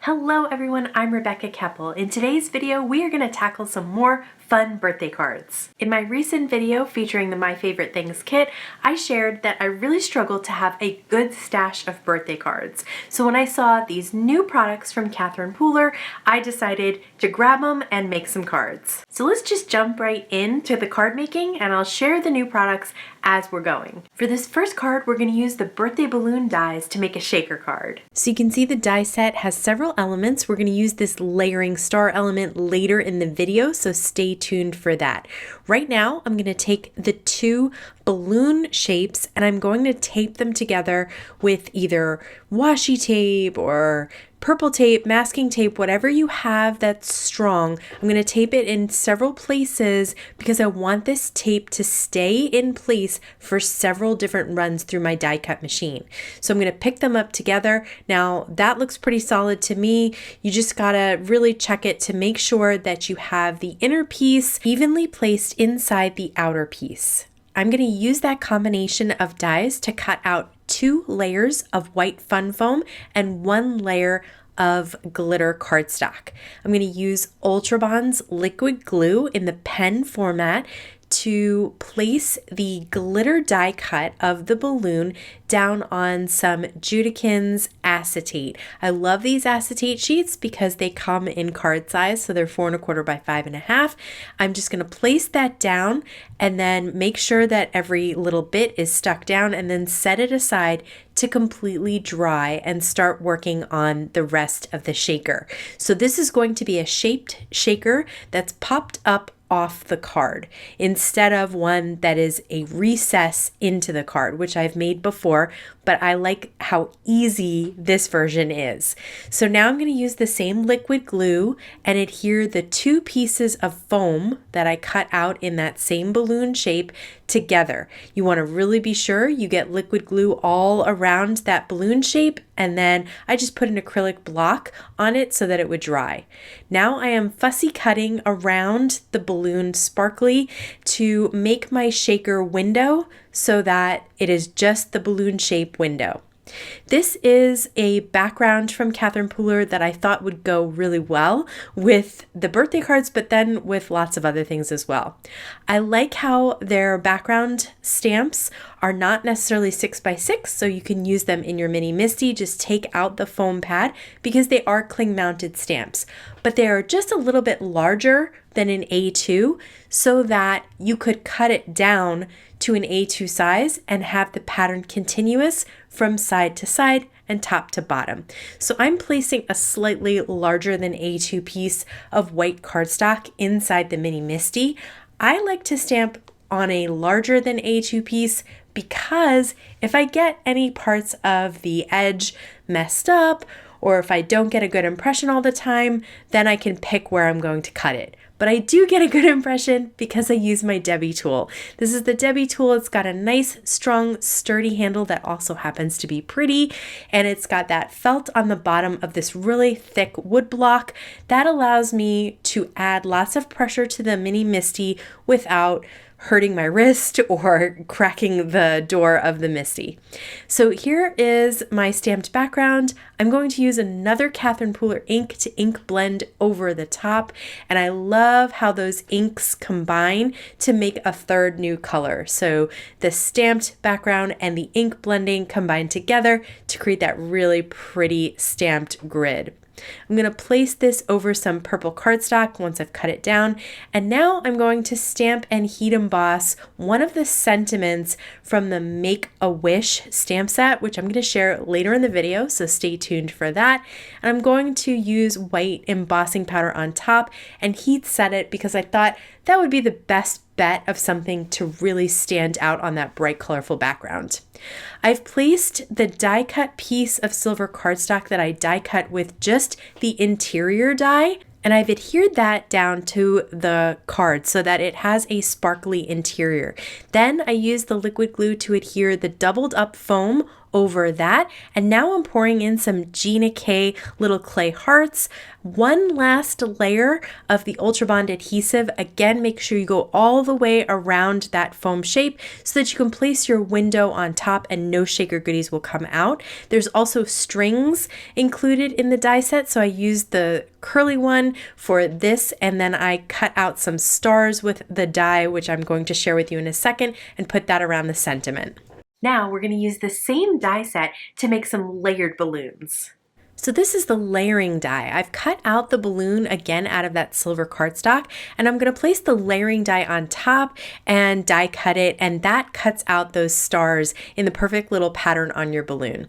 Hello everyone, I'm Rebecca Keppel. In today's video, we are going to tackle some more fun birthday cards. In my recent video featuring the My Favorite Things kit, I shared that I really struggled to have a good stash of birthday cards. So when I saw these new products from Catherine Pooler, I decided to grab them and make some cards. So let's just jump right into the card making and I'll share the new products as we're going. For this first card, we're going to use the birthday balloon dies to make a shaker card. So you can see the die set has several elements. We're going to use this layering star element later in the video, so stay tuned for that. Right now, I'm going to take the two balloon shapes and I'm going to tape them together with either washi tape or purple tape, masking tape, whatever you have that's strong. I'm going to tape it in several places because I want this tape to stay in place for several different runs through my die cut machine. So I'm going to pick them up together. Now that looks pretty solid to me. You just gotta really check it to make sure that you have the inner piece evenly placed inside the outer piece. I'm going to use that combination of dies to cut out 2 layers of white fun foam and 1 layer of glitter cardstock. I'm going to use Ultra Bond's liquid glue in the pen format to place the glitter die cut of the balloon down on some Judikin's acetate. I love these acetate sheets because they come in card size, so they're 4 1/4 by 5 1/2. I'm just going to place that down and then make sure that every little bit is stuck down and then set it aside to completely dry and start working on the rest of the shaker. So this is going to be a shaped shaker that's popped up off the card instead of one that is a recess into the card, which I've made before, but I like how easy this version is. So now I'm going to use the same liquid glue and adhere the 2 pieces of foam that I cut out in that same balloon shape together. You want to really be sure you get liquid glue all around that balloon shape, and then I just put an acrylic block on it so that it would dry. Now I am fussy cutting around the balloon sparkly to make my shaker window so that it is just the balloon shape window. This is a background from Catherine Pooler that I thought would go really well with the birthday cards, but then with lots of other things as well. I like how their background stamps are not necessarily 6 by 6, so you can use them in your mini MISTI. Just take out the foam pad because they are cling mounted stamps, but they are just a little bit larger than an A2 so that you could cut it down to an A2 size and have the pattern continuous from side to side and top to bottom. So I'm placing a slightly larger than A2 piece of white cardstock inside the mini MISTI. I like to stamp on a larger than A2 piece because if I get any parts of the edge messed up or if I don't get a good impression all the time, then I can pick where I'm going to cut it. But I do get a good impression because I use my Debbie tool. This is the Debbie tool. It's got a nice, strong, sturdy handle that also happens to be pretty. And it's got that felt on the bottom of this really thick wood block that allows me to add lots of pressure to the mini MISTI without hurting my wrist or cracking the door of the MISTI. So here is my stamped background. I'm going to use another Catherine Pooler ink to ink blend over the top. And I love how those inks combine to make a third new color. So the stamped background and the ink blending combine together to create that really pretty stamped grid. I'm going to place this over some purple cardstock once I've cut it down. And now I'm going to stamp and heat emboss one of the sentiments from the Make-A-Wish stamp set, which I'm going to share later in the video, so stay tuned for that. And I'm going to use white embossing powder on top and heat set it because I thought that would be the best bet of something to really stand out on that bright, colorful background. I've placed the die cut piece of silver cardstock that I die cut with just the interior die, and I've adhered that down to the card so that it has a sparkly interior. Then I use the liquid glue to adhere the doubled up foam over that. And now I'm pouring in some Gina little clay hearts. One last layer of the Ultra Bond adhesive. Again, make sure you go all the way around that foam shape so that you can place your window on top and no shaker goodies will come out. There's also strings included in the die set, so I used the curly one for this, and then I cut out some stars with the die, which I'm going to share with you in a second, and put that around the sentiment. Now we're going to use the same die set to make some layered balloons. So this is the layering die. I've cut out the balloon again out of that silver cardstock, and I'm going to place the layering die on top and die cut it, and that cuts out those stars in the perfect little pattern on your balloon.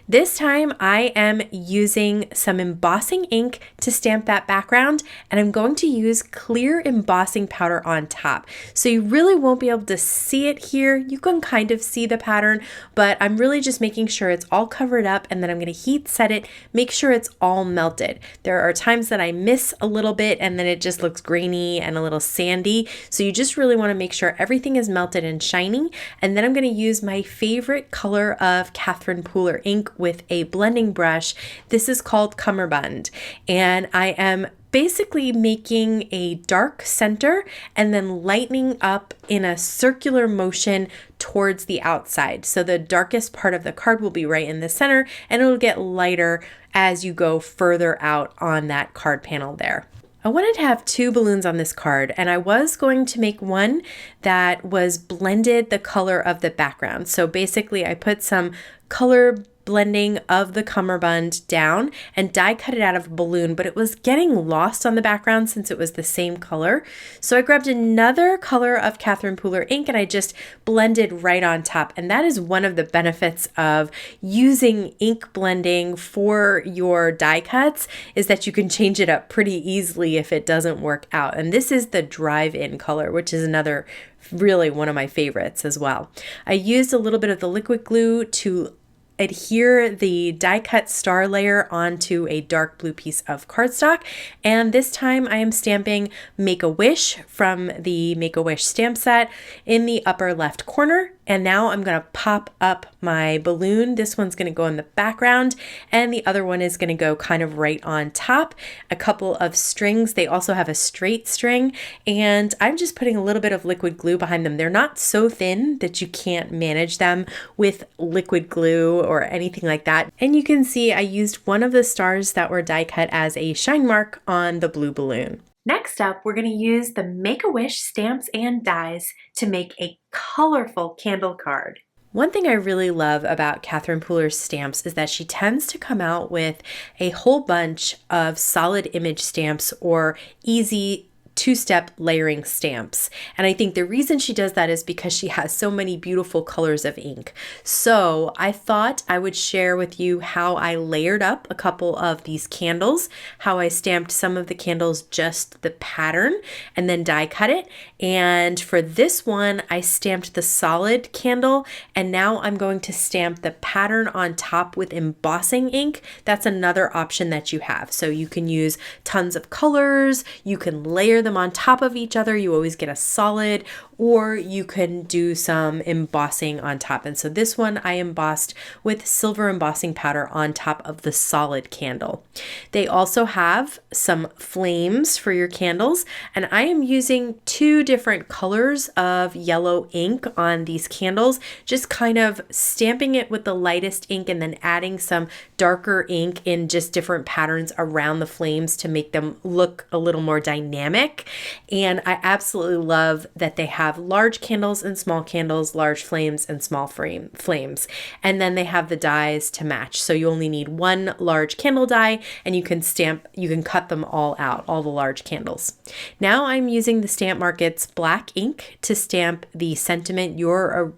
This time I am using some embossing ink to stamp that background, and I'm going to use clear embossing powder on top. So you really won't be able to see it here. You can kind of see the pattern, but I'm really just making sure it's all covered up, and then I'm going to heat set it. Make sure it's all melted. There are times that I miss a little bit and then it just looks grainy and a little sandy. So you just really want to make sure everything is melted and shiny. And then I'm going to use my favorite color of Catherine Pooler ink with a blending brush. This is called Cummerbund. And I am basically making a dark center and then lightening up in a circular motion towards the outside. So the darkest part of the card will be right in the center, and it'll get lighter as you go further out on that card panel there. I wanted to have two balloons on this card, and I was going to make one that was blended the color of the background. So basically I put some color blending of the cummerbund down and die cut it out of a balloon, but it was getting lost on the background since it was the same color. So I grabbed another color of Catherine Pooler ink and I just blended right on top. And that is one of the benefits of using ink blending for your die cuts, is that you can change it up pretty easily if it doesn't work out. And this is the drive-in color, which is another really one of my favorites as well. I used a little bit of the liquid glue to adhere the die cut star layer onto a dark blue piece of cardstock, and this time I am stamping Make-A-Wish from the Make-A-Wish stamp set in the upper left corner. And now I'm going to pop up my balloon. This one's going to go in the background and the other one is going to go kind of right on top. A couple of strings. They also have a straight string, and I'm just putting a little bit of liquid glue behind them. They're not so thin that you can't manage them with liquid glue or anything like that. And you can see I used one of the stars that were die cut as a shine mark on the blue balloon. Next up, we're going to use the Make-A-Wish stamps and dies to make a colorful candle card. One thing I really love about Catherine Pooler's stamps is that she tends to come out with a whole bunch of solid image stamps or easy two-step layering stamps. And I think the reason she does that is because she has so many beautiful colors of ink. So I thought I would share with you how I layered up a couple of these candles, how I stamped some of the candles just the pattern and then die cut it. And for this one, I stamped the solid candle, and now I'm going to stamp the pattern on top with embossing ink. That's another option that you have. So you can use tons of colors, you can layer them on top of each other, you always get a solid, or you can do some embossing on top. And so this one I embossed with silver embossing powder on top of the solid candle. They also have some flames for your candles, and I am using two different colors of yellow ink on these candles, just kind of stamping it with the lightest ink and then adding some darker ink in just different patterns around the flames to make them look a little more dynamic. And I absolutely love that they have large candles and small candles, large flames and small flames. And then they have the dies to match. So you only need one large candle die and you can cut them all out, all the large candles. Now I'm using the Stamp Market's black ink to stamp the sentiment, you're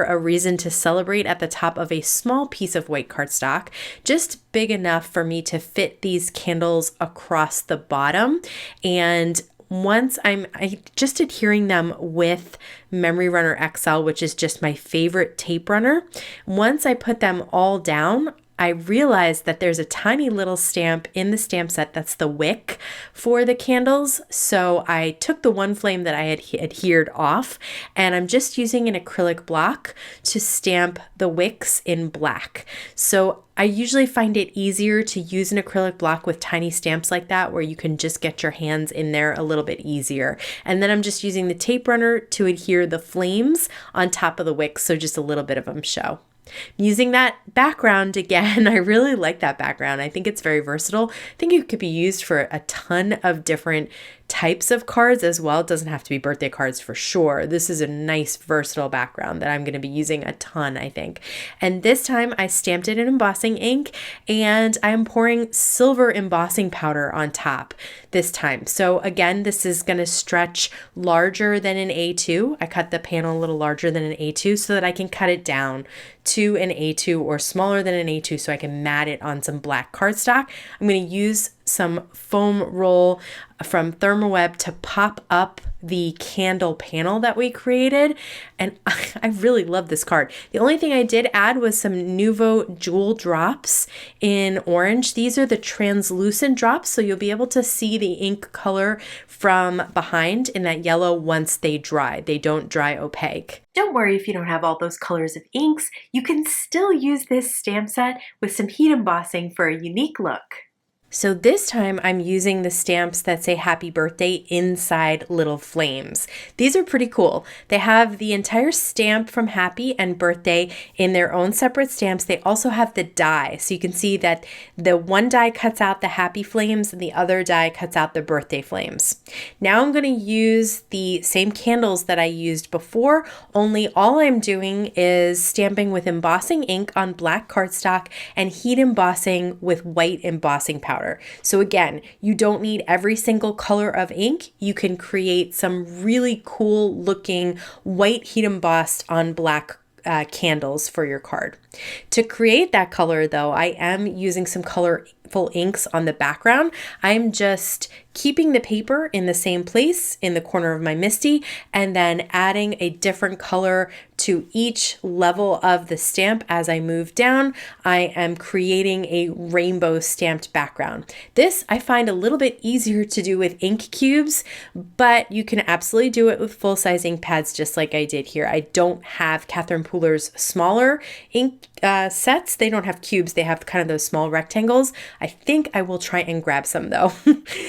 a reason to celebrate, at the top of a small piece of white cardstock, just big enough for me to fit these candles across the bottom. And once I'm just adhering them with Memory Runner XL, which is just my favorite tape runner. Once I put them all down, I realized that there's a tiny little stamp in the stamp set that's the wick for the candles. So I took the one flame that I had adhered off, and I'm just using an acrylic block to stamp the wicks in black. So I usually find it easier to use an acrylic block with tiny stamps like that, where you can just get your hands in there a little bit easier. And then I'm just using the tape runner to adhere the flames on top of the wicks, so just a little bit of them show. Using that background again, I really like that background. I think it's very versatile. I think it could be used for a ton of different types of cards as well. It doesn't have to be birthday cards for sure. This is a nice versatile background that I'm going to be using a ton, I think. And this time I stamped it in embossing ink, and I'm pouring silver embossing powder on top this time. So again, this is going to stretch larger than an A2. I cut the panel a little larger than an A2 so that I can cut it down to an A2 or smaller than an A2 so I can mat it on some black cardstock. I'm going to use some foam roll from Thermoweb to pop up the candle panel that we created, and I really love this card. The only thing I did add was some Nouveau Jewel drops in orange. These are the translucent drops, so you'll be able to see the ink color from behind in that yellow once they dry. They don't dry opaque. Don't worry if you don't have all those colors of inks. You can still use this stamp set with some heat embossing for a unique look. So this time I'm using the stamps that say happy birthday inside little flames. These are pretty cool. They have the entire stamp from happy and birthday in their own separate stamps. They also have the die. So you can see that the one die cuts out the happy flames and the other die cuts out the birthday flames. Now I'm going to use the same candles that I used before, only all I'm doing is stamping with embossing ink on black cardstock and heat embossing with white embossing powder. So again, you don't need every single color of ink. You can create some really cool looking white heat embossed on black candles for your card. To create that color though, I am using some colorful inks on the background. I'm just keeping the paper in the same place in the corner of my MISTI and then adding a different color to each level of the stamp as I move down. I am creating a rainbow stamped background. This I find a little bit easier to do with ink cubes, but you can absolutely do it with full-size ink pads just like I did here. I don't have Catherine Pooler's smaller ink sets. They don't have cubes. They have kind of those small rectangles. I think I will try and grab some though.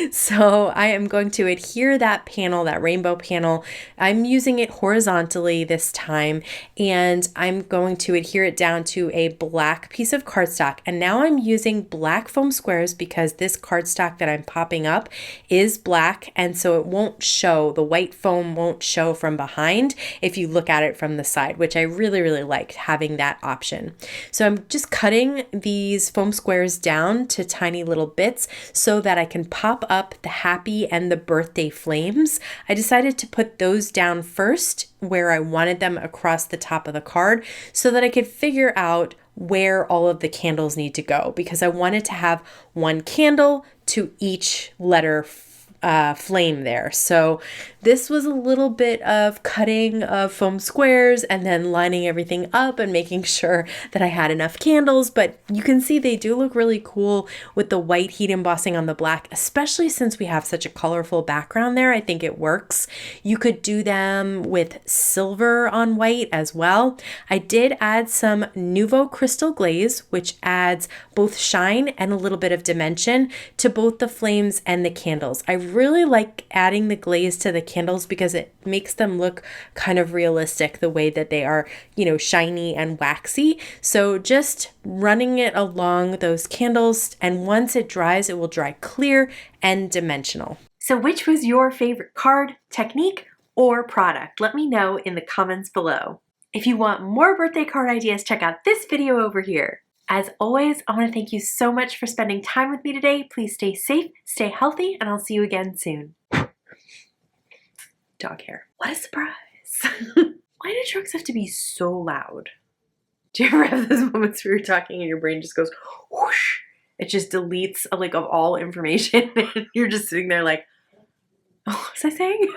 So I am going to adhere that panel, that rainbow panel. I'm using it horizontally this time, and I'm going to adhere it down to a black piece of cardstock. And now I'm using black foam squares because this cardstock that I'm popping up is black, and so it won't show, the white foam won't show from behind if you look at it from the side, which I really, really liked having that option. So I'm just cutting these foam squares down to tiny little bits so that I can pop up the happy and the birthday flames. I decided to put those down first where I wanted them across the top of the card so that I could figure out where all of the candles need to go, because I wanted to have one candle to each letter flame there. So this was a little bit of cutting of foam squares and then lining everything up and making sure that I had enough candles, but you can see they do look really cool with the white heat embossing on the black, especially since we have such a colorful background there. I think it works. You could do them with silver on white as well. I did add some Nouveau Crystal Glaze, which adds both shine and a little bit of dimension to both the flames and the candles. I really like adding the glaze to the candles because it makes them look kind of realistic the way that they are, you know, shiny and waxy. So just running it along those candles, and once it dries, it will dry clear and dimensional. So which was your favorite card, technique, or product? Let me know in the comments below. If you want more birthday card ideas, check out this video over here. As always, I want to thank you so much for spending time with me today. Please stay safe, stay healthy, and I'll see you again soon. Dog hair. What a surprise. Why do trucks have to be so loud? Do you ever have those moments where you're talking and your brain just goes whoosh? It just deletes like of all information and you're just sitting there like, oh, what was I saying?